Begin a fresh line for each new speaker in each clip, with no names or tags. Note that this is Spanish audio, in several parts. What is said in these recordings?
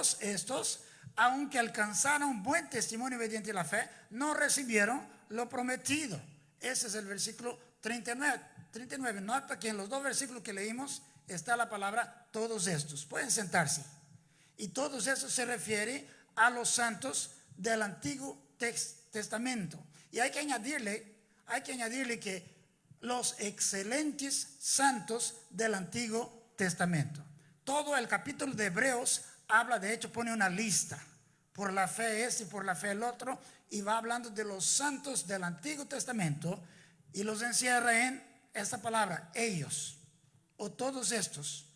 todos estos, aunque alcanzaron buen testimonio mediante la fe, no recibieron lo prometido. Ese es el versículo 39. Nota que en los dos versículos que leímos está la palabra todos estos. Pueden sentarse. Y todos estos se refiere a los santos del Antiguo Testamento. Y hay que añadirle que los excelentes santos del Antiguo Testamento. Todo el capítulo de Hebreos habla, de hecho pone una lista, por la fe este y por la fe el otro, y va hablando de los santos del Antiguo Testamento y los encierra en esta palabra, ellos, o todos estos,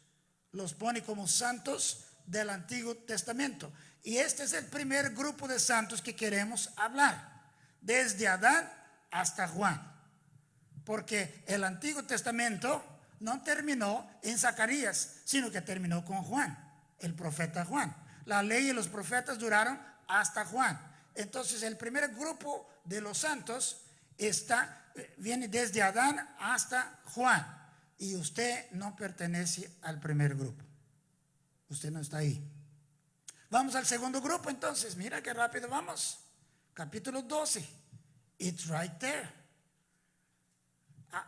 los pone como santos del Antiguo Testamento. Y este es el primer grupo de santos que queremos hablar, desde Adán hasta Juan, porque el Antiguo Testamento no terminó en Zacarías, sino que terminó con Juan, el profeta Juan. La ley y los profetas duraron hasta Juan. Entonces el primer grupo de los santos viene desde Adán hasta Juan, y usted no pertenece al primer grupo. Usted no está ahí. Vamos al segundo grupo entonces. Mira qué rápido vamos. Capítulo 12. It's right there.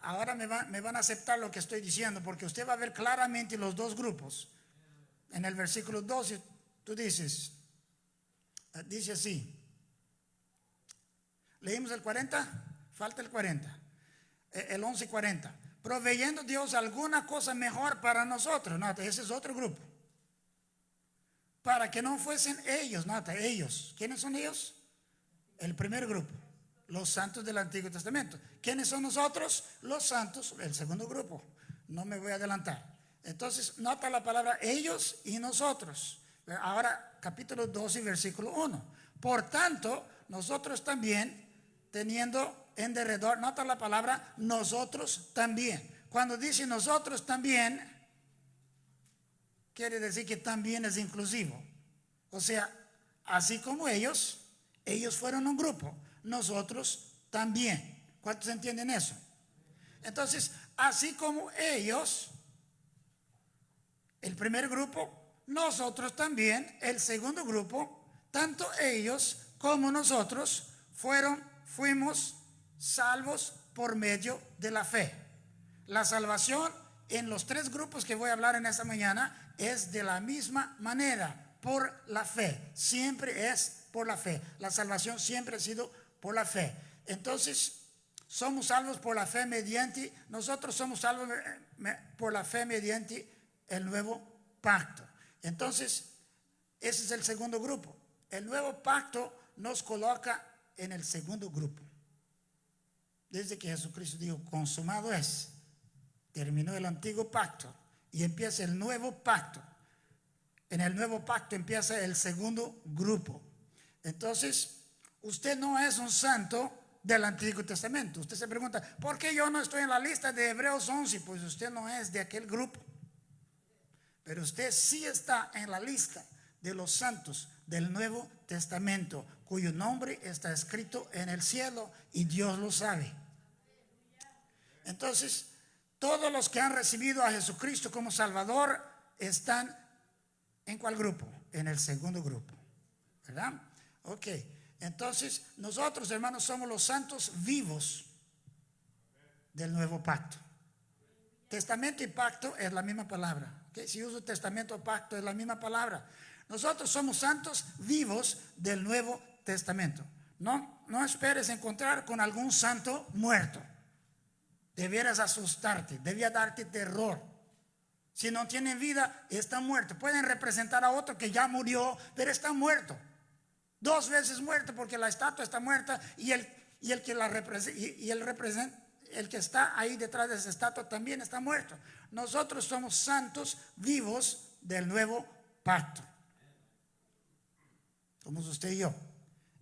Ahora me van a aceptar lo que estoy diciendo, porque usted va a ver claramente los dos grupos. En el versículo 12 tú dice así. Leímos el 40, falta el 40, el 11 y 40. Proveyendo Dios alguna cosa mejor para nosotros. Nota, ese es otro grupo. Para que no fuesen ellos, nota, ellos. ¿Quiénes son ellos? El primer grupo, los santos del Antiguo Testamento. ¿Quiénes son nosotros? Los santos, el segundo grupo. No me voy a adelantar. Entonces, nota la palabra ellos y nosotros. Ahora, capítulo 12, versículo 1. Por tanto, nosotros también, teniendo en derredor, nota la palabra nosotros también. Cuando dice nosotros también, quiere decir que también es inclusivo. O sea, así como ellos fueron un grupo, nosotros también. ¿Cuántos entienden eso? Entonces, así como ellos, el primer grupo, nosotros también, el segundo grupo, tanto ellos como nosotros fuimos salvos por medio de la fe. La salvación en los tres grupos que voy a hablar en esta mañana es de la misma manera, por la fe. Siempre es por la fe. La salvación siempre ha sido por la fe. Entonces, somos salvos por la fe nosotros somos salvos por la fe mediante el nuevo pacto. Entonces, ese es el segundo grupo. El nuevo pacto nos coloca en el segundo grupo. Desde que Jesucristo dijo, consumado es, terminó el antiguo pacto y empieza el nuevo pacto. En el nuevo pacto empieza el segundo grupo. Entonces, usted no es un santo del Antiguo Testamento. Usted se pregunta, ¿por qué yo no estoy en la lista de Hebreos 11? Pues usted no es de aquel grupo. Pero usted sí está en la lista de los santos del Nuevo Testamento, cuyo nombre está escrito en el cielo y Dios lo sabe. Entonces, todos los que han recibido a Jesucristo como Salvador están ¿en cuál grupo? En el segundo grupo, ¿verdad? Ok, entonces nosotros, hermanos, somos los santos vivos del nuevo pacto. Testamento y pacto es la misma palabra. ¿Okay? Si uso testamento o pacto es la misma palabra. Nosotros somos santos vivos del Nuevo Testamento. No esperes encontrar con algún santo muerto. Debieras asustarte, debía darte terror. Si no tienen vida, están muertos. Pueden representar a otro que ya murió, pero está muerto. 2 veces muerto, porque la estatua está muerta y el que la representa, el que está ahí detrás de esa estatua también está muerto. Nosotros somos santos vivos del nuevo pacto. Somos usted y yo.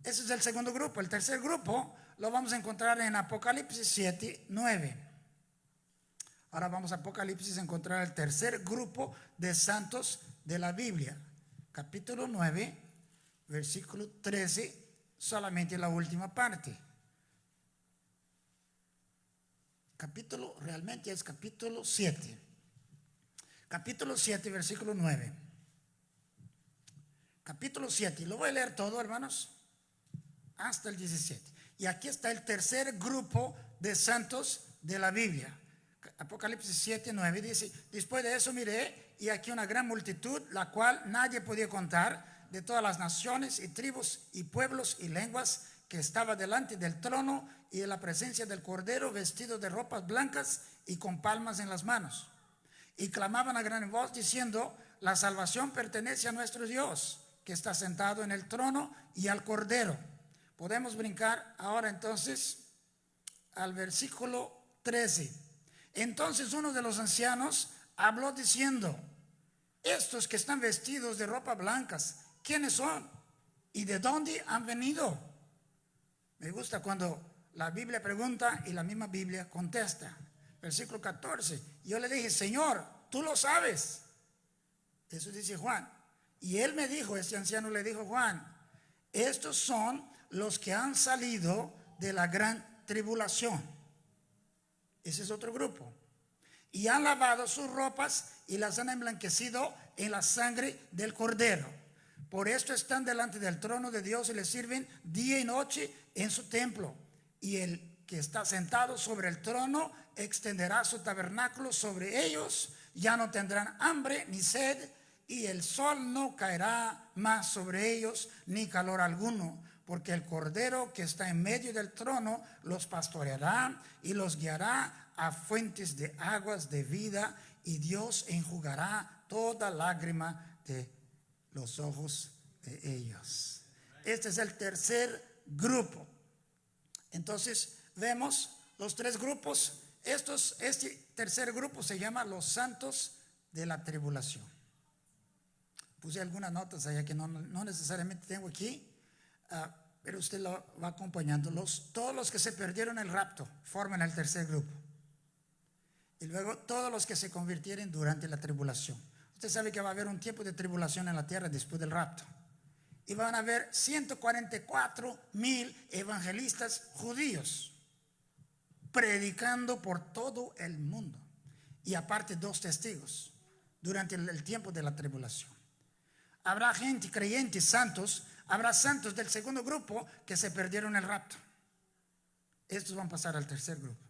Ese es el segundo grupo. El tercer grupo lo vamos a encontrar en Apocalipsis 7, 9. Ahora vamos a Apocalipsis a encontrar el tercer grupo de santos de la Biblia. Capítulo 9, versículo 13, solamente la última parte. Realmente es capítulo 7. Capítulo 7, versículo 9. capítulo 7, y lo voy a leer todo, hermanos, hasta el 17. Y aquí está el tercer grupo de santos de la Biblia. Apocalipsis 7, 9 dice: después de eso miré, y aquí una gran multitud, la cual nadie podía contar, de todas las naciones y tribus y pueblos y lenguas, que estaba delante del trono y de la presencia del Cordero, vestidos de ropas blancas y con palmas en las manos. Y clamaban a gran voz diciendo: la salvación pertenece a nuestro Dios, que está sentado en el trono, y al Cordero. Podemos brincar ahora entonces al versículo 13. Entonces uno de los ancianos habló diciendo: estos que están vestidos de ropas blancas, ¿quiénes son? ¿Y de dónde han venido? Me gusta cuando la Biblia pregunta y la misma Biblia contesta. Versículo 14. Yo le dije: Señor, tú lo sabes. Eso dice Juan. Y él me dijo, este anciano le dijo a Juan: estos son los que han salido de la gran tribulación. Ese es otro grupo. Y han lavado sus ropas y las han emblanquecido en la sangre del Cordero. Por esto están delante del trono de Dios y le sirven día y noche en su templo. Y el que está sentado sobre el trono extenderá su tabernáculo sobre ellos. Ya no tendrán hambre ni sed, y el sol no caerá más sobre ellos, ni calor alguno, porque el Cordero que está en medio del trono los pastoreará y los guiará a fuentes de aguas de vida, y Dios enjugará toda lágrima de los ojos de ellos. Este es el tercer grupo. Entonces vemos los tres grupos. Este tercer grupo se llama los santos de la tribulación. Puse algunas notas allá que no necesariamente tengo aquí, pero usted lo va acompañando. Todos los que se perdieron el rapto forman el tercer grupo. Y luego todos los que se convirtieron durante la tribulación. Usted sabe que va a haber un tiempo de tribulación en la tierra después del rapto. Y van a haber 144,000 evangelistas judíos predicando por todo el mundo. Y aparte 2 testigos durante el tiempo de la tribulación. Habrá gente, creyentes, santos. Habrá santos del segundo grupo que se perdieron el rapto. Estos van a pasar al tercer grupo.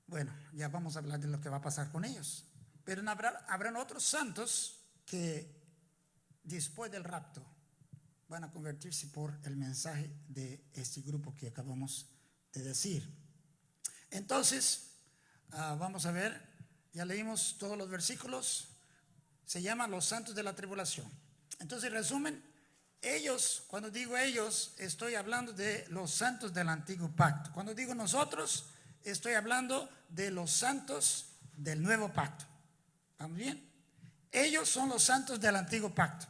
Bueno, ya vamos a hablar de lo que va a pasar con ellos. Pero habrán otros santos que después del rapto van a convertirse por el mensaje de este grupo que acabamos de decir. Entonces, vamos a ver, ya leímos todos los versículos. Se llaman los santos de la tribulación. Entonces, resumen, ellos, cuando digo ellos, estoy hablando de los santos del antiguo pacto. Cuando digo nosotros, estoy hablando de los santos del nuevo pacto. ¿Vamos bien? Ellos son los santos del antiguo pacto.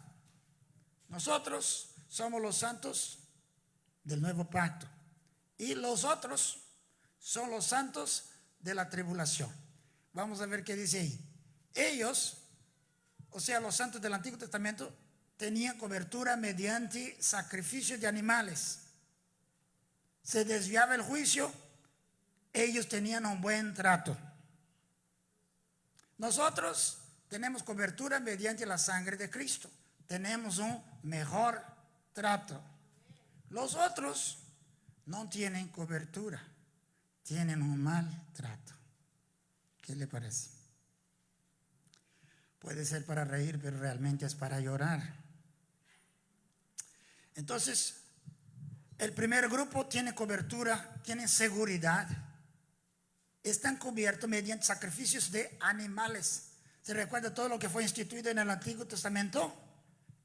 Nosotros somos los santos del nuevo pacto. Y los otros son los santos de la tribulación. Vamos a ver qué dice ahí. Ellos, o sea, los santos del Antiguo Testamento, tenían cobertura mediante sacrificios de animales. Se desviaba el juicio, ellos tenían un buen trato. Nosotros tenemos cobertura mediante la sangre de Cristo. Tenemos un mejor trato. Los otros no tienen cobertura, tienen un mal trato. ¿Qué le parece? Puede ser para reír, pero realmente es para llorar. Entonces, el primer grupo tiene cobertura, tiene seguridad. Están cubiertos mediante sacrificios de animales. ¿Se recuerda todo lo que fue instituido en el Antiguo Testamento?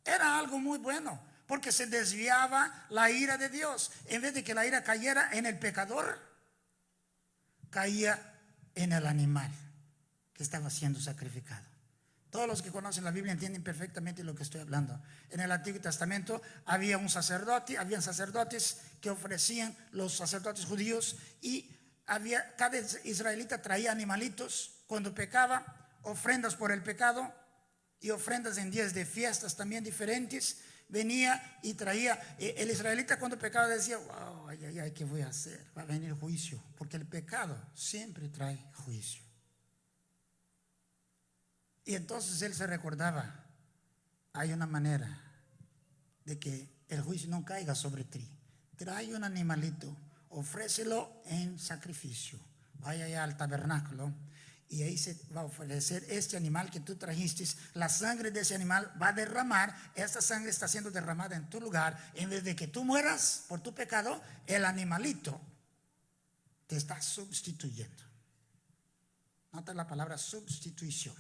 Era algo muy bueno, porque se desviaba la ira de Dios. En vez de que la ira cayera en el pecador, caía en el animal que estaba siendo sacrificado. Todos los que conocen la Biblia entienden perfectamente lo que estoy hablando. En el Antiguo Testamento había un sacerdote, habían sacerdotes que ofrecían, los sacerdotes judíos, y cada israelita traía animalitos cuando pecaba, ofrendas por el pecado y ofrendas en días de fiestas también diferentes. Venía y traía. El israelita cuando pecaba decía: wow, ay, ¿qué voy a hacer? Va a venir juicio, porque el pecado siempre trae juicio. Y entonces él se recordaba, hay una manera de que el juicio no caiga sobre ti. Trae un animalito, ofrécelo en sacrificio. Vaya allá al tabernáculo y ahí se va a ofrecer este animal que tú trajiste. La sangre de ese animal va a derramar. Esta sangre está siendo derramada en tu lugar. En vez de que tú mueras por tu pecado, el animalito te está sustituyendo. Nota la palabra sustitución,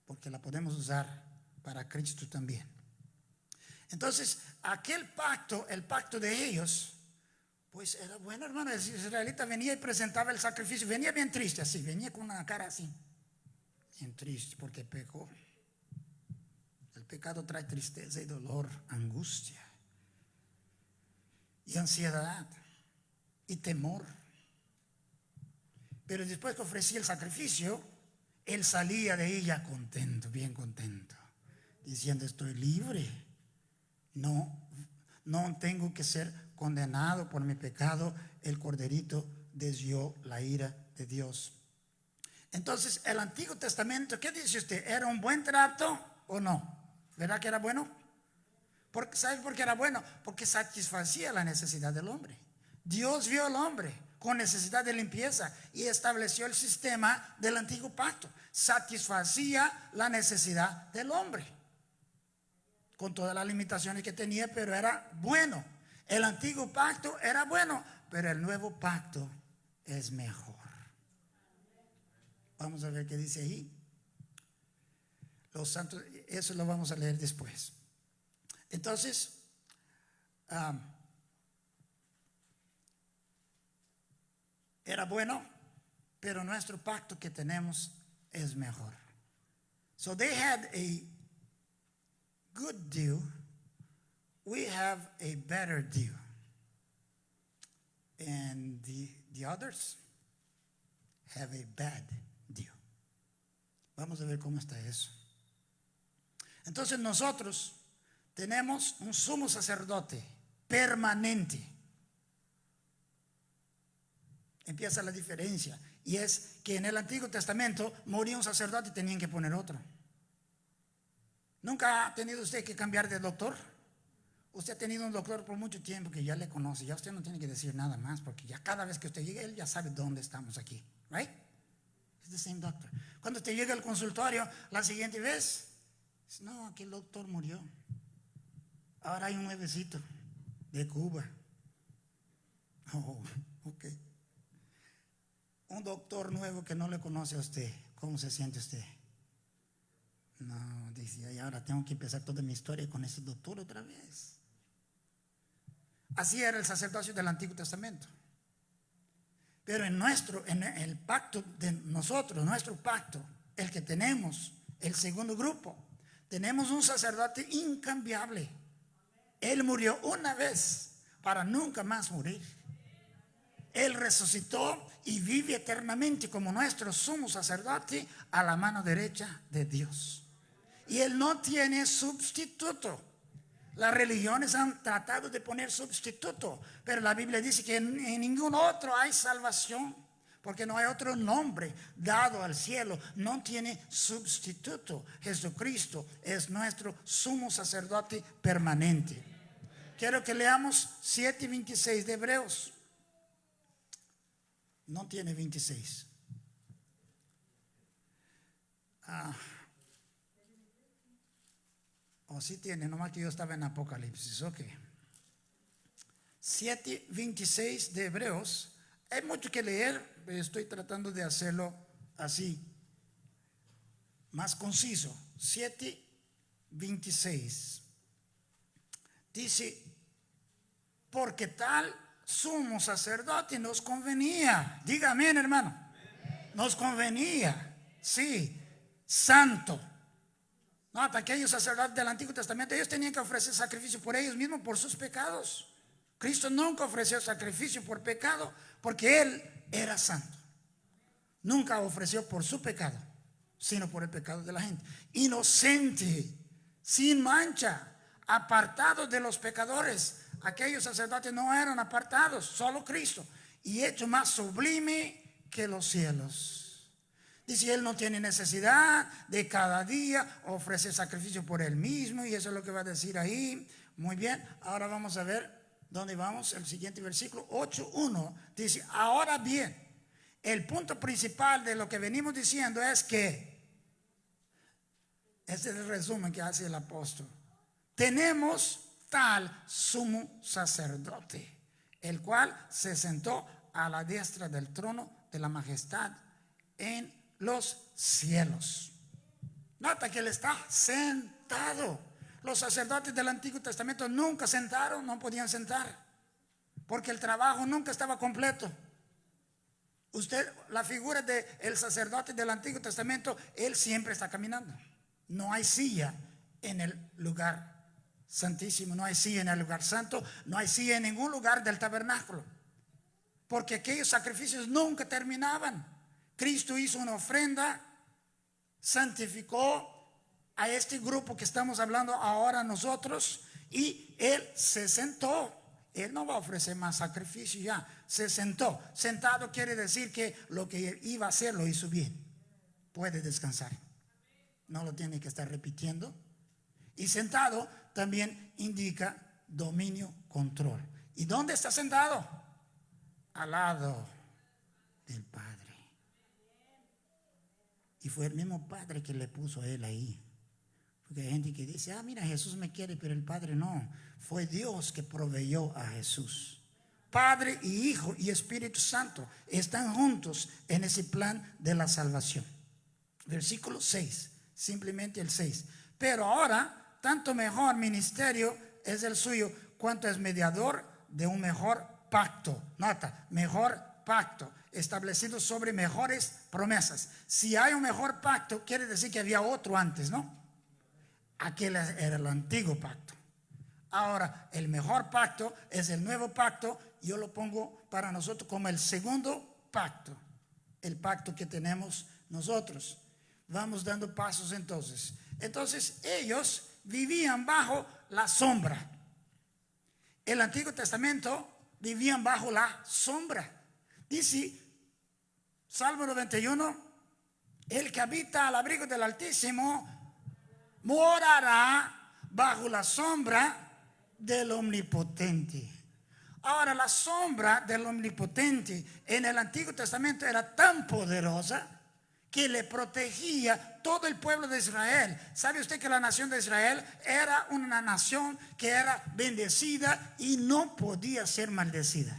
porque la podemos usar para Cristo también. Entonces, aquel pacto, el pacto de ellos, pues era bueno, hermano. El israelita venía y presentaba el sacrificio. Venía bien triste así, venía con una cara así, bien triste porque pecó. El pecado trae tristeza y dolor, angustia y ansiedad y temor. Pero después que ofrecía el sacrificio, él salía de ella contento, bien contento, diciendo: estoy libre. No tengo que ser condenado por mi pecado. El corderito desvió la ira de Dios. Entonces, el Antiguo Testamento, ¿qué dice usted? ¿Era un buen trato o no? ¿Verdad que era bueno? ¿Sabe por qué era bueno? Porque satisfacía la necesidad del hombre. Dios vio al hombre con necesidad de limpieza y estableció el sistema del antiguo pacto. Satisfacía la necesidad del hombre, con todas las limitaciones que tenía, pero era bueno. El antiguo pacto era bueno, pero el nuevo pacto es mejor. Vamos a ver qué dice ahí. Los santos, eso lo vamos a leer después. Entonces, era bueno, pero nuestro pacto que tenemos es mejor. So they had a good deal. We have a better deal. And the others have a bad deal. Vamos a ver cómo está eso. Entonces nosotros tenemos un sumo sacerdote permanente. Empieza la diferencia, y es que en el Antiguo Testamento moría un sacerdote y tenían que poner otro. ¿Nunca ha tenido usted que cambiar de doctor? Usted ha tenido un doctor por mucho tiempo que ya le conoce, ya usted no tiene que decir nada más, porque ya cada vez que usted llegue, él ya sabe dónde estamos aquí, right? It's the same doctor. Cuando usted llega al consultorio la siguiente vez, no, aquel doctor murió. Ahora hay un nuevecito de Cuba. Oh, ok. Un doctor nuevo que no le conoce a usted. ¿Cómo se siente usted? No, dice, y ahora tengo que empezar toda mi historia con ese doctor otra vez. Así era el sacerdocio del Antiguo Testamento. Pero en el pacto de nosotros, nuestro pacto, el que tenemos, el segundo grupo, tenemos un sacerdote incambiable. Él murió una vez para nunca más morir. Él resucitó y vive eternamente como nuestro sumo sacerdote a la mano derecha de Dios. Y Él no tiene sustituto. Las religiones han tratado de poner sustituto, pero la Biblia dice que en ningún otro hay salvación, porque no hay otro nombre dado al cielo. No tiene sustituto. Jesucristo es nuestro sumo sacerdote permanente. Quiero que leamos 7:26 de Hebreos. No tiene 26. O sí tiene, nomás que yo estaba en Apocalipsis. Ok. 7:26 de Hebreos. Hay mucho que leer, pero estoy tratando de hacerlo así, más conciso. 7:26. Dice: porque tal sumo sacerdote nos convenía. Diga amén, hermano. Nos convenía, sí, santo. No, aquellos sacerdotes del Antiguo Testamento, ellos tenían que ofrecer sacrificio por ellos mismos, por sus pecados. Cristo nunca ofreció sacrificio por pecado, porque Él era santo. Nunca ofreció por su pecado, sino por el pecado de la gente. Inocente, sin mancha, apartado de los pecadores. Aquellos sacerdotes no eran apartados, solo Cristo. Y hecho más sublime que los cielos. Y si él no tiene necesidad de cada día ofrecer sacrificio por él mismo, y eso es lo que va a decir ahí. Muy bien, ahora vamos a ver dónde vamos. El siguiente versículo 8:1 dice: ahora bien, el punto principal de lo que venimos diciendo es que, este es el resumen que hace el apóstol, tenemos tal sumo sacerdote, el cual se sentó a la diestra del trono de la majestad en los cielos. Nota que él está sentado. Los sacerdotes del Antiguo Testamento nunca sentaron, no podían sentar, porque el trabajo nunca estaba completo. Usted, la figura del sacerdote del Antiguo Testamento, él siempre está caminando. No hay silla en el lugar santísimo, no hay silla en el lugar santo, no hay silla en ningún lugar del tabernáculo, porque aquellos sacrificios nunca terminaban. Cristo hizo una ofrenda, santificó a este grupo que estamos hablando ahora nosotros, y él se sentó. Él no va a ofrecer más sacrificio, ya se sentó. Sentado quiere decir que lo que iba a hacer lo hizo bien. Puede descansar, no lo tiene que estar repitiendo. Y sentado también indica dominio, control. ¿Y dónde está sentado? Al lado del Padre. Y fue el mismo Padre que le puso a él ahí. Porque hay gente que dice: ah, mira, Jesús me quiere, pero el Padre no. Fue Dios que proveyó a Jesús. Padre y Hijo y Espíritu Santo están juntos en ese plan de la salvación. Versículo 6, simplemente el 6. Pero ahora, tanto mejor ministerio es el suyo, cuanto es mediador de un mejor pacto. Nota, mejor pacto, establecido sobre mejores promesas. Si hay un mejor pacto, quiere decir que había otro antes, ¿no? Aquel era el antiguo pacto. Ahora, el mejor pacto es el nuevo pacto. Yo lo pongo para nosotros como el segundo pacto, el pacto que tenemos nosotros. Vamos dando pasos entonces. Entonces ellos vivían bajo la sombra. El Antiguo Testamento vivían bajo la sombra. Dice Salmo 91: el que habita al abrigo del Altísimo morará bajo la sombra del Omnipotente. Ahora, la sombra del Omnipotente en el Antiguo Testamento era tan poderosa que le protegía todo el pueblo de Israel. ¿Sabe usted que la nación de Israel era una nación que era bendecida y no podía ser maldecida?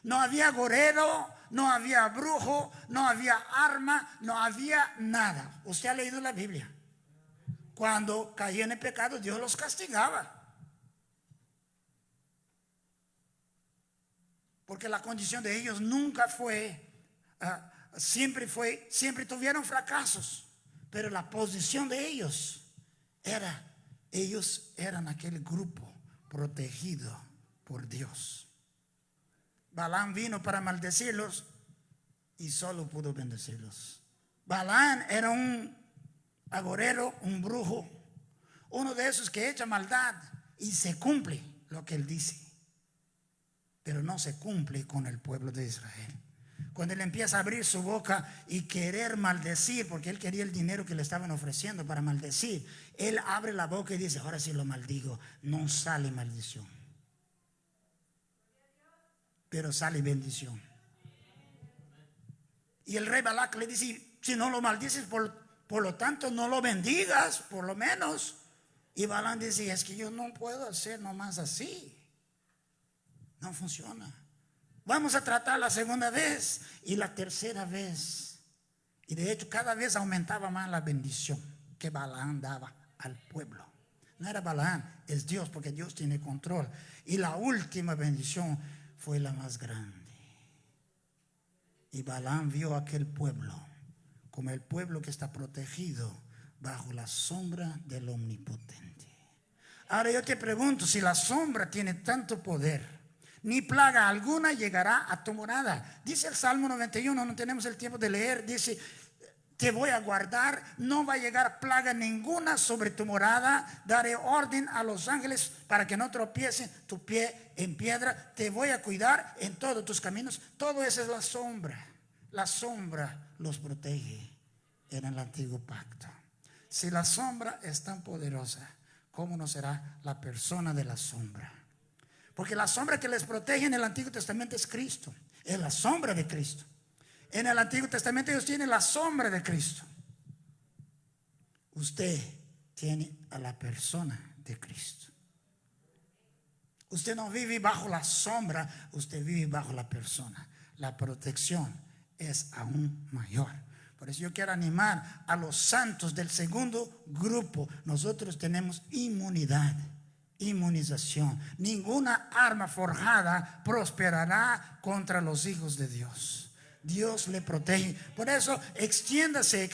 No había agorero, no había brujo, no había arma, no había nada. Usted ha leído la Biblia. Cuando caían en pecado, Dios los castigaba. Porque la condición de ellos nunca fue, siempre tuvieron fracasos. Pero la posición de ellos eran aquel grupo protegido por Dios. Balaam vino para maldecirlos y solo pudo bendecirlos. Balaam era un agorero, un brujo, uno de esos que echa maldad y se cumple lo que él dice, pero no se cumple con el pueblo de Israel. Cuando él empieza a abrir su boca y querer maldecir, porque él quería el dinero que le estaban ofreciendo para maldecir, él abre la boca y dice: ahora sí lo maldigo. No sale maldición, pero sale bendición. Y el rey Balac le dice: si no lo maldices, por lo tanto no lo bendigas, por lo menos. Y Balaam dice: es que yo no puedo hacer nomás así, no funciona. Vamos a tratar la segunda vez y la tercera vez. Y de hecho cada vez aumentaba más la bendición que Balaam daba al pueblo. No era Balaam, es Dios, porque Dios tiene control. Y la última bendición fue la más grande. Y Balaam vio a aquel pueblo como el pueblo que está protegido bajo la sombra del Omnipotente. Ahora yo te pregunto, si la sombra tiene tanto poder, ni plaga alguna llegará a tu morada. Dice el Salmo 91, no tenemos el tiempo de leer, dice: te voy a guardar, no va a llegar plaga ninguna sobre tu morada, daré orden a los ángeles para que no tropiecen tu pie en piedra, te voy a cuidar en todos tus caminos. Todo eso es la sombra. La sombra los protege en el antiguo pacto. Si la sombra es tan poderosa, ¿cómo no será la persona de la sombra? Porque la sombra que les protege en el Antiguo Testamento es Cristo. Es la sombra de Cristo. En el Antiguo Testamento ellos tienen la sombra de Cristo. Usted tiene a la persona de Cristo. Usted no vive bajo la sombra, usted vive bajo la persona. La protección es aún mayor. Por eso yo quiero animar a los santos del segundo grupo. Nosotros tenemos inmunidad, inmunización. Ninguna arma forjada prosperará contra los hijos de Dios. Dios le protege. Por eso extiéndase,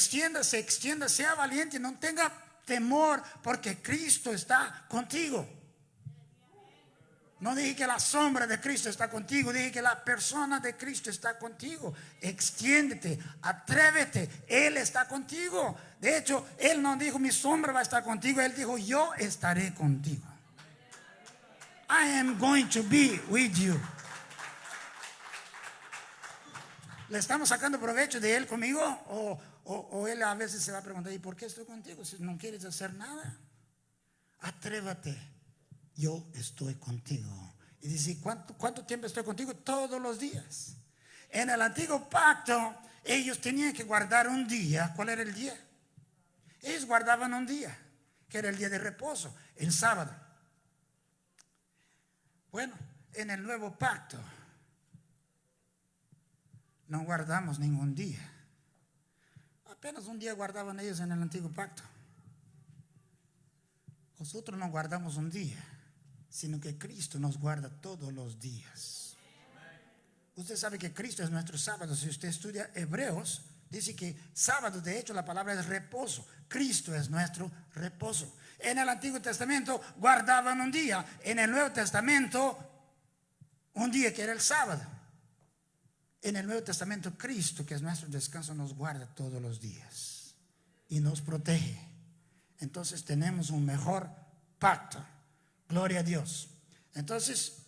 sea valiente, no tenga temor, porque Cristo está contigo. No dije que la sombra de Cristo está contigo, dije que la persona de Cristo está contigo. Extiéndete, atrévete, Él está contigo. De hecho, Él no dijo mi sombra va a estar contigo, Él dijo yo estaré contigo. I am going to be with you. ¿Le estamos sacando provecho de Él conmigo? O Él a veces se va a preguntar, ¿y por qué estoy contigo si no quieres hacer nada? Atrévate. Yo estoy contigo. Y dice, ¿cuánto tiempo estoy contigo? Todos los días. En el antiguo pacto, ellos tenían que guardar un día. ¿Cuál era el día? Ellos guardaban un día, que era el día de reposo, el sábado. Bueno, en el nuevo pacto, no guardamos ningún día. Apenas un día guardaban ellos en el antiguo pacto. Nosotros no guardamos un día, sino que Cristo nos guarda todos los días. Usted sabe que Cristo es nuestro sábado. Si usted estudia Hebreos, dice que sábado, de hecho la palabra es reposo. Cristo es nuestro reposo. En el Antiguo Testamento guardaban un día. En el Nuevo Testamento un día que era el sábado. En el Nuevo Testamento Cristo, que es nuestro descanso, nos guarda todos los días y nos protege. Entonces tenemos un mejor pacto. Gloria a Dios. Entonces,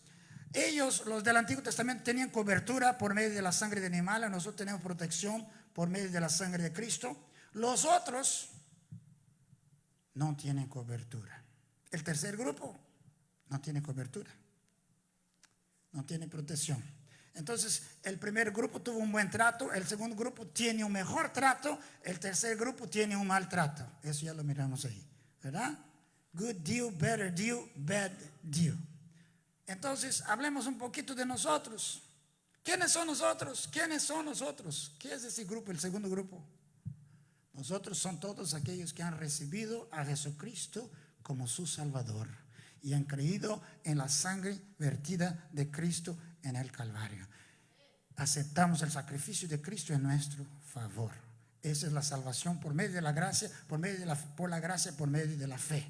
ellos, los del Antiguo Testamento, tenían cobertura por medio de la sangre de animales. Nosotros tenemos protección por medio de la sangre de Cristo. Los otros no tienen cobertura. El tercer grupo no tiene cobertura, no tiene protección. Entonces, el primer grupo tuvo un buen trato, el segundo grupo tiene un mejor trato, el tercer grupo tiene un mal trato. Eso ya lo miramos ahí, ¿verdad? Good deal, better deal, bad deal. Entonces, hablemos un poquito de nosotros. ¿Quiénes son nosotros? ¿Quiénes son nosotros? ¿Qué es ese grupo, el segundo grupo? Nosotros son todos aquellos que han recibido a Jesucristo como su Salvador y han creído en la sangre vertida de Cristo en el Calvario. Aceptamos el sacrificio de Cristo en nuestro favor. Esa es la salvación por medio de la gracia, por la gracia, por medio de la fe.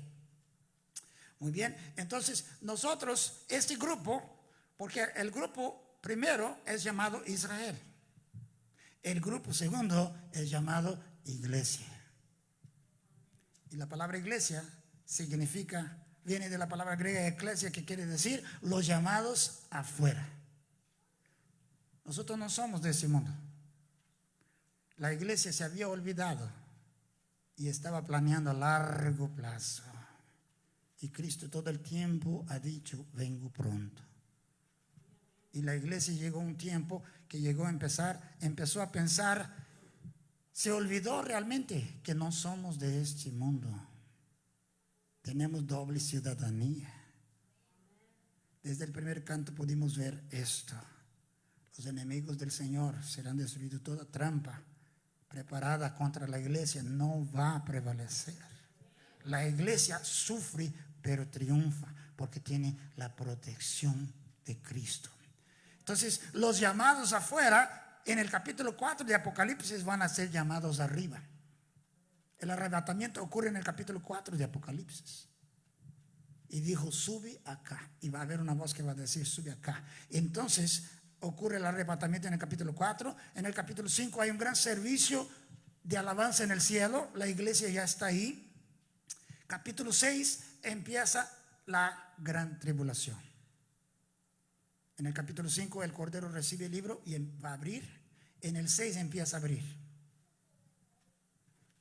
Muy bien, entonces nosotros, este grupo, porque el grupo primero es llamado Israel, el grupo segundo es llamado iglesia. Y la palabra iglesia viene de la palabra griega eclesia, que quiere decir los llamados afuera. Nosotros no somos de ese mundo. La iglesia se había olvidado y estaba planeando a largo plazo. Y Cristo todo el tiempo ha dicho, vengo pronto. Y la iglesia llegó un tiempo que empezó a pensar, se olvidó realmente que no somos de este mundo. Tenemos doble ciudadanía. Desde el primer canto pudimos ver esto. Los enemigos del Señor serán destruidos. Toda trampa preparada contra la iglesia no va a prevalecer. La iglesia sufre, pero triunfa porque tiene la protección de Cristo. Entonces, los llamados afuera, en el capítulo 4 de Apocalipsis, van a ser llamados arriba. El arrebatamiento ocurre en el capítulo 4 de Apocalipsis. Y dijo, sube acá. Y va a haber una voz que va a decir, sube acá. Entonces, ocurre el arrebatamiento en el capítulo 4. En el capítulo 5 hay un gran servicio de alabanza en el cielo. La iglesia ya está ahí. Capítulo 6 empieza la gran tribulación. En el capítulo 5 el Cordero recibe el libro y va a abrir. En el 6 empieza a abrir.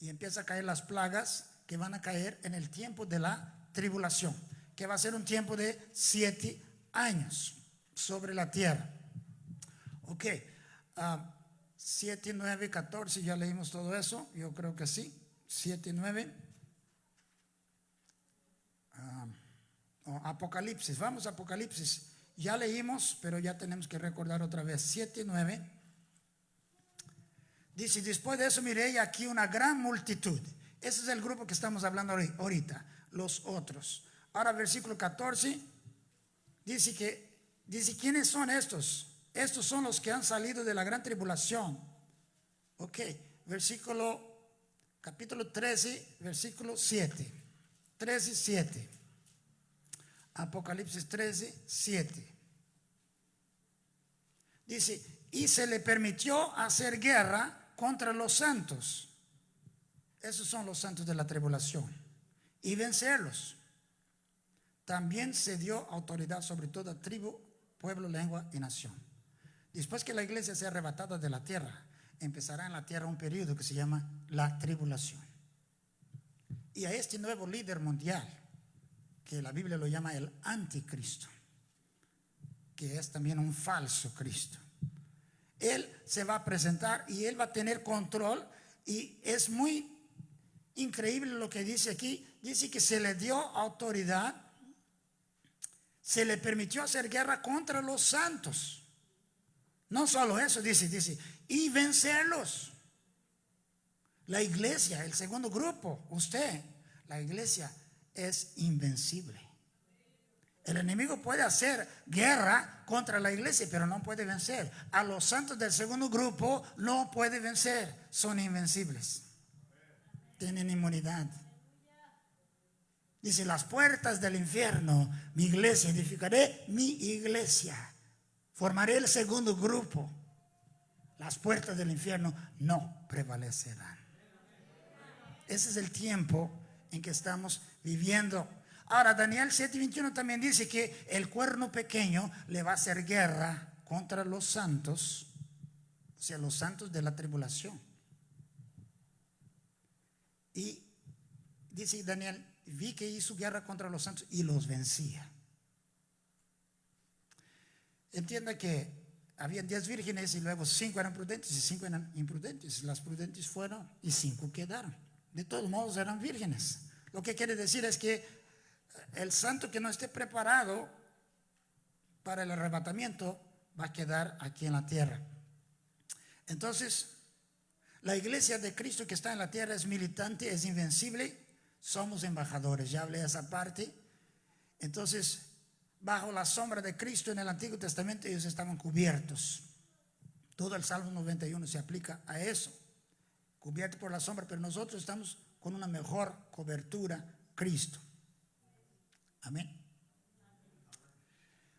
Y empieza a caer las plagas que van a caer en el tiempo de la tribulación, que va a ser un tiempo de 7 años sobre la tierra. Ok, 7, 9, 14, ya leímos todo eso, yo creo que sí, 7, 9. Apocalipsis, vamos a Apocalipsis, ya leímos, pero ya tenemos que recordar otra vez, 7, 9. Dice, después de eso miré aquí una gran multitud. Ese es el grupo que estamos hablando ahorita, los otros. Ahora versículo 14, dice, ¿quiénes son estos? Estos son los que han salido de la gran tribulación. Ok, capítulo 13, versículo 7. 13, 7. Apocalipsis 13, 7. Dice, y se le permitió hacer guerra contra los santos. Esos son los santos de la tribulación. Y vencerlos. También se dio autoridad sobre toda tribu, pueblo, lengua y nación. Después que la iglesia sea arrebatada de la tierra, empezará en la tierra un periodo que se llama la tribulación. Y a este nuevo líder mundial, que la Biblia lo llama el anticristo, que es también un falso Cristo, él se va a presentar y él va a tener control. Y es muy increíble lo que dice aquí. Dice que se le dio autoridad, se le permitió hacer guerra contra los santos. No solo eso, dice, y vencerlos. La iglesia, el segundo grupo, la iglesia es invencible. El enemigo puede hacer guerra contra la iglesia, pero no puede vencer. A los santos del segundo grupo no puede vencer, son invencibles. Tienen inmunidad. Dice, las puertas del infierno, mi iglesia, edificaré mi iglesia. Formaré el segundo grupo. Las puertas del infierno no prevalecerán. Ese es el tiempo en que estamos viviendo. Ahora, Daniel 7:21 también dice que el cuerno pequeño le va a hacer guerra contra los santos, o sea, los santos de la tribulación. Y dice Daniel, vi que hizo guerra contra los santos y los vencía. Entienda que habían 10 vírgenes y luego 5 eran prudentes y 5 eran imprudentes. Las prudentes fueron y 5 quedaron. De todos modos eran vírgenes. Lo que quiere decir es que el santo que no esté preparado para el arrebatamiento va a quedar aquí en la tierra. Entonces, la iglesia de Cristo que está en la tierra es militante, es invencible. Somos embajadores, ya hablé de esa parte. Entonces, bajo la sombra de Cristo en el Antiguo Testamento ellos estaban cubiertos. Todo el Salmo 91 se aplica a eso. Cubierto por la sombra, pero nosotros estamos con una mejor cobertura, Cristo. Amén.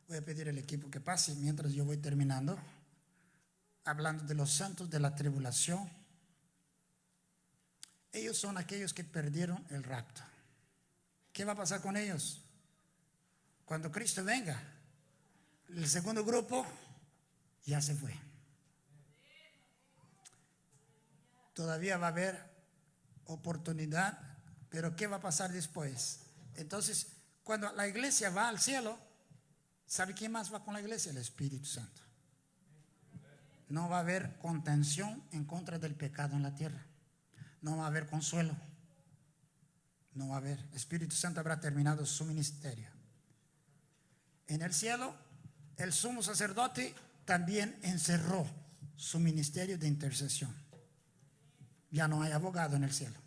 Voy a pedir al equipo que pase mientras yo voy terminando. Hablando de los santos de la tribulación. Ellos son aquellos que perdieron el rapto. ¿Qué va a pasar con ellos? Cuando Cristo venga, el segundo grupo ya se fue. Todavía va a haber oportunidad, pero ¿qué va a pasar después? Entonces, cuando la iglesia va al cielo, ¿sabe quién más va con la iglesia? El Espíritu Santo. No va a haber contención en contra del pecado en la tierra. No va a haber consuelo. No va a haber. El Espíritu Santo habrá terminado su ministerio. En el cielo, el sumo sacerdote también encerró su ministerio de intercesión. Ya no hay abogado en el cielo.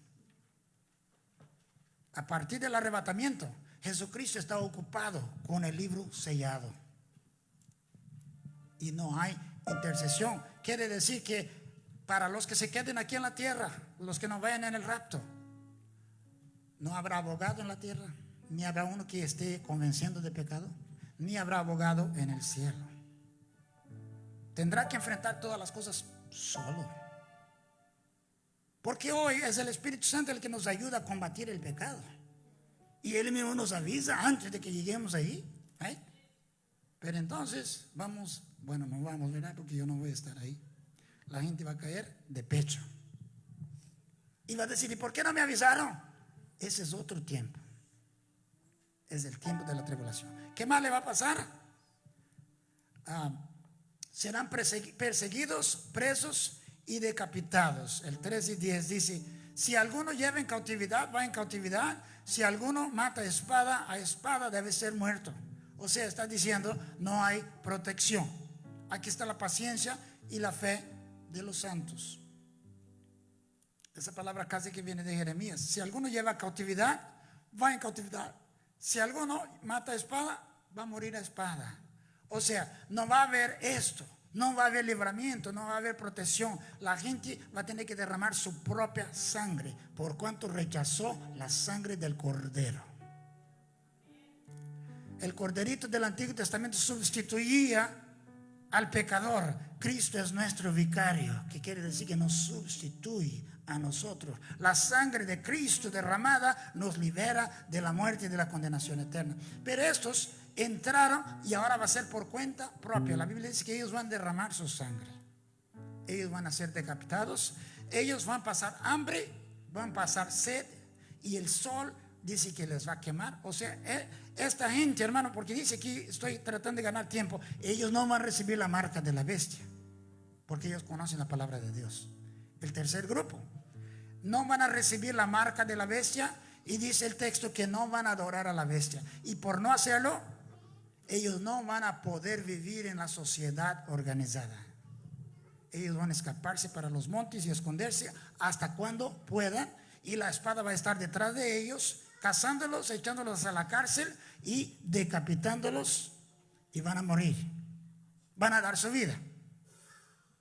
A partir del arrebatamiento, Jesucristo está ocupado con el libro sellado. Y no hay intercesión. Quiere decir que para los que se queden aquí en la tierra, los que no vayan en el rapto, no habrá abogado en la tierra, ni habrá uno que esté convenciendo de pecado, ni habrá abogado en el cielo. Tendrá que enfrentar todas las cosas solo. Porque hoy es el Espíritu Santo el que nos ayuda a combatir el pecado. Y Él mismo nos avisa antes de que lleguemos ahí. Pero entonces vamos, bueno, no vamos, ¿verdad? Porque yo no voy a estar ahí. la gente va a caer de pecho. Y va a decir, ¿y por qué no me avisaron? Ese es otro tiempo. Es el tiempo de la tribulación. ¿Qué más le va a pasar? Serán perseguidos, presos y decapitados. El 3 y 10 dice, si alguno lleva en cautividad, va en cautividad. Si alguno mata a espada debe ser muerto. O sea, está diciendo, no hay protección. Aquí está la paciencia y la fe de los santos. Esa palabra casi que viene de Jeremías. Si alguno lleva cautividad, va en cautividad. Si alguno mata a espada, va a morir a espada. O sea, no va a haber esto, no va a haber libramiento, no va a haber protección. La gente va a tener que derramar su propia sangre, por cuanto rechazó la sangre del Cordero. El Corderito del Antiguo Testamento sustituía al pecador. Cristo es nuestro vicario, que quiere decir que nos sustituye a nosotros. La sangre de Cristo derramada nos libera de la muerte y de la condenación eterna. Pero estos entraron y ahora va a ser por cuenta propia. La Biblia dice que ellos van a derramar su sangre. Ellos van a ser decapitados. Ellos van a pasar hambre, van a pasar sed, y el sol dice que les va a quemar. O sea, esta gente, hermano, porque dice aquí, estoy tratando de ganar tiempo, ellos no van a recibir la marca de la bestia, porque ellos conocen la palabra de Dios. El tercer grupo no van a recibir la marca de la bestia, y dice el texto que no van a adorar a la bestia, y por no hacerlo ellos no van a poder vivir en la sociedad organizada. Ellos van a escaparse para los montes y esconderse hasta cuando puedan, y la espada va a estar detrás de ellos, cazándolos, echándolos a la cárcel y decapitándolos, y van a morir, van a dar su vida.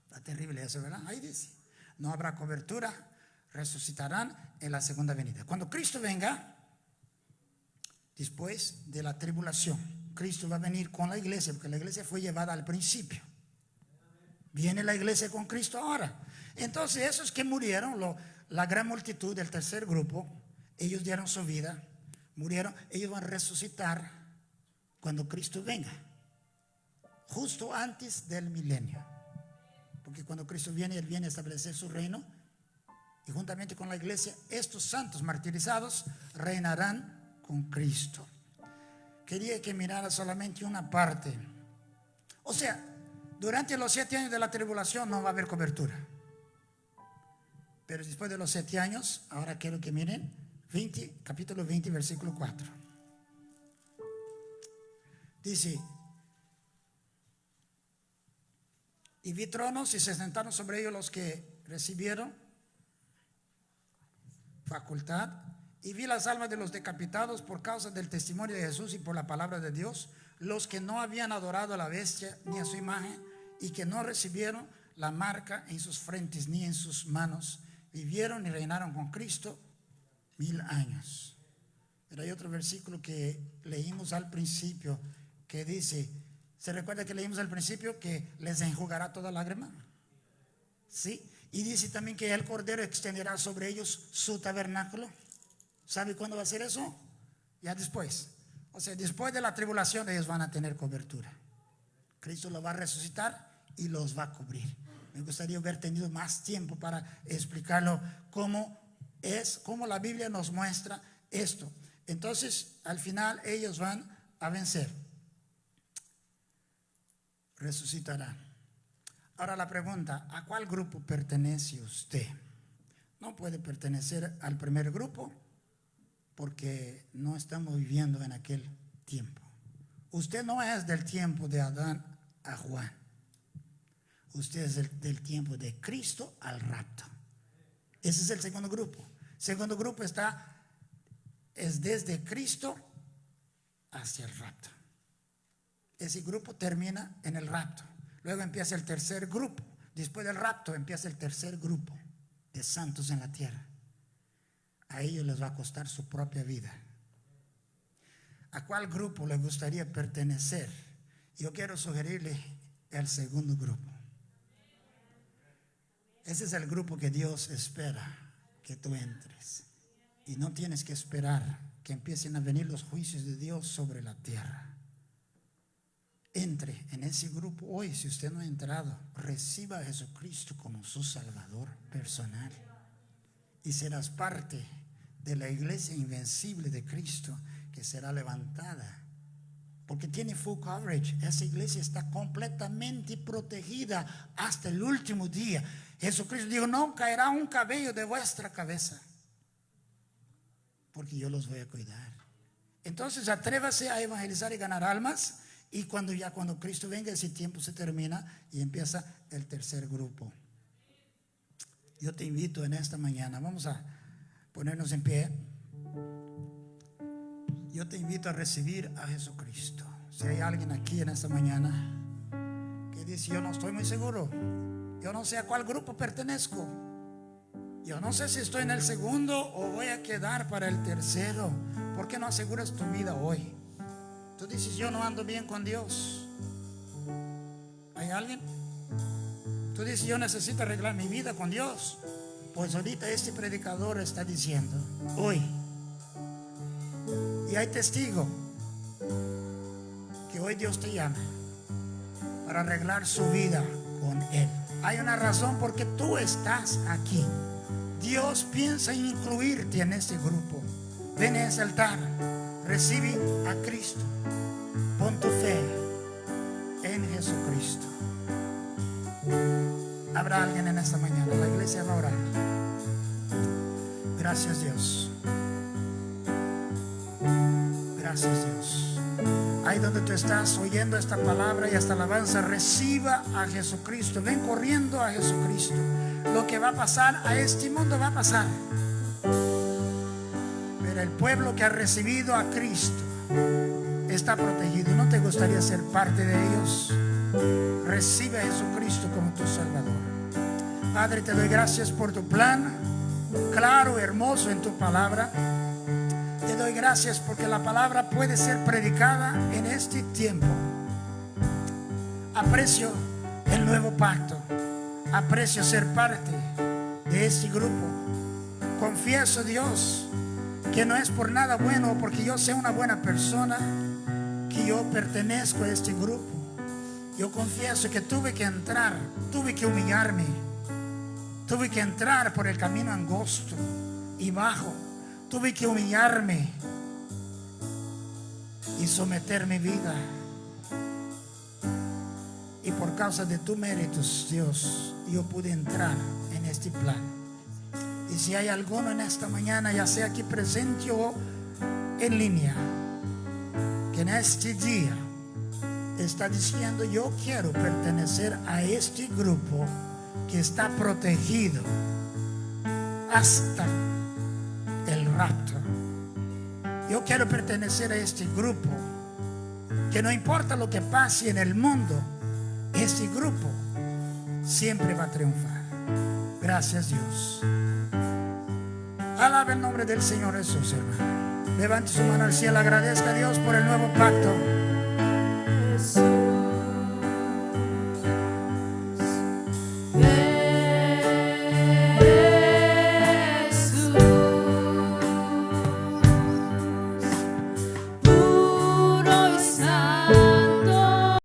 Está terrible eso, ¿verdad? Ahí dice, no habrá cobertura, resucitarán en la segunda venida. Cuando Cristo venga, después de la tribulación, Cristo va a venir con la iglesia, porque la iglesia fue llevada al principio. Viene la iglesia con Cristo ahora. Entonces esos que murieron, la gran multitud del tercer grupo, ellos dieron su vida, murieron. Ellos van a resucitar cuando Cristo venga, justo antes del milenio. Porque cuando Cristo viene, Él viene a establecer su reino, y juntamente con la iglesia, estos santos martirizados reinarán con Cristo. Quería que mirara solamente una parte. O sea, durante los 7 años de la tribulación no va a haber cobertura. Pero después de los 7 años, ahora quiero que miren capítulo 20, versículo 4. Dice, y vi tronos y se sentaron sobre ellos los que recibieron facultad, y vi las almas de los decapitados por causa del testimonio de Jesús y por la palabra de Dios, los que no habían adorado a la bestia ni a su imagen, y que no recibieron la marca en sus frentes ni en sus manos, vivieron y reinaron con Cristo 1000 años. Pero hay otro versículo que leímos al principio que dice, ¿se recuerda que leímos al principio que les enjugará toda lágrima? Sí. Y dice también que el Cordero extenderá sobre ellos su tabernáculo. ¿Sabe cuándo va a ser eso? Ya después. O sea, después de la tribulación ellos van a tener cobertura. Cristo los va a resucitar y los va a cubrir. Me gustaría haber tenido más tiempo para explicarlo cómo la Biblia nos muestra esto. Entonces, al final ellos van a vencer. Resucitarán. Ahora la pregunta, ¿a cuál grupo pertenece usted? No puede pertenecer al primer grupo porque no estamos viviendo en aquel tiempo. Usted no es del tiempo de Adán a Juan. Usted es del tiempo de Cristo al rapto. Ese es el segundo grupo. El segundo grupo es desde Cristo hacia el rapto. Ese grupo termina en el rapto. Luego empieza el tercer grupo. Después del rapto empieza el tercer grupo de santos en la tierra. A ellos les va a costar su propia vida. ¿A cuál grupo le gustaría pertenecer? Yo quiero sugerirle el segundo grupo. Ese es el grupo que Dios espera que tú entres. Y no tienes que esperar que empiecen a venir los juicios de Dios sobre la tierra. entre en ese grupo hoy. Si usted no ha entrado, reciba a Jesucristo como su Salvador personal y serás parte de la iglesia invencible de Cristo, que será levantada, porque tiene full coverage. Esa iglesia está completamente protegida hasta el último día. Jesucristo dijo: no caerá un cabello de vuestra cabeza, porque yo los voy a cuidar. Entonces atrévase a evangelizar y ganar almas. Y cuando Cristo venga, ese tiempo se termina y empieza el tercer grupo. Yo te invito en esta mañana, vamos a ponernos en pie. Yo te invito a recibir a Jesucristo. Si hay alguien aquí en esta mañana que dice: yo no estoy muy seguro, yo no sé a cuál grupo pertenezco, yo no sé si estoy en el segundo o voy a quedar para el tercero. ¿Por qué no aseguras tu vida hoy? Tú dices: yo no ando bien con Dios. ¿Hay alguien? Tú dices: yo necesito arreglar mi vida con Dios. Pues ahorita este predicador está diciendo hoy, y hay testigo, que hoy Dios te llama para arreglar su vida con Él. Hay una razón por qué tú estás aquí. Dios piensa incluirte en este grupo. Ven a ese altar, recibe a Cristo, pon tu fe en Jesucristo. Habrá alguien en esta mañana, la iglesia va a orar. Gracias, Dios. Gracias, Dios. Ahí donde tú estás oyendo esta palabra y esta alabanza, reciba a Jesucristo. Ven corriendo a Jesucristo. Lo que va a pasar a este mundo va a pasar, pero el pueblo que ha recibido a Cristo está protegido. ¿No te gustaría ser parte de ellos? Recibe a Jesucristo como tu Salvador. Padre, te doy gracias por tu plan claro, hermoso en tu palabra. Te doy gracias porque la palabra puede ser predicada en este tiempo. Aprecio el nuevo pacto. Aprecio ser parte de este grupo. Confieso, Dios, que no es por nada bueno o porque yo sea una buena persona que yo pertenezco a este grupo. Yo confieso que tuve que entrar, tuve que humillarme, tuve que entrar por el camino angosto y bajo. Tuve que humillarme y someter mi vida. Y por causa de tus méritos, Dios, yo pude entrar en este plan. Y si hay alguno en esta mañana, ya sea aquí presente o en línea, que en este día está diciendo: yo quiero pertenecer a este grupo que está protegido hasta el rapto. Yo quiero pertenecer a este grupo que no importa lo que pase en el mundo, este grupo siempre va a triunfar. Gracias, Dios. Alabe el nombre del Señor Jesús, hermano. Levante su mano al cielo, agradezca a Dios por el nuevo pacto.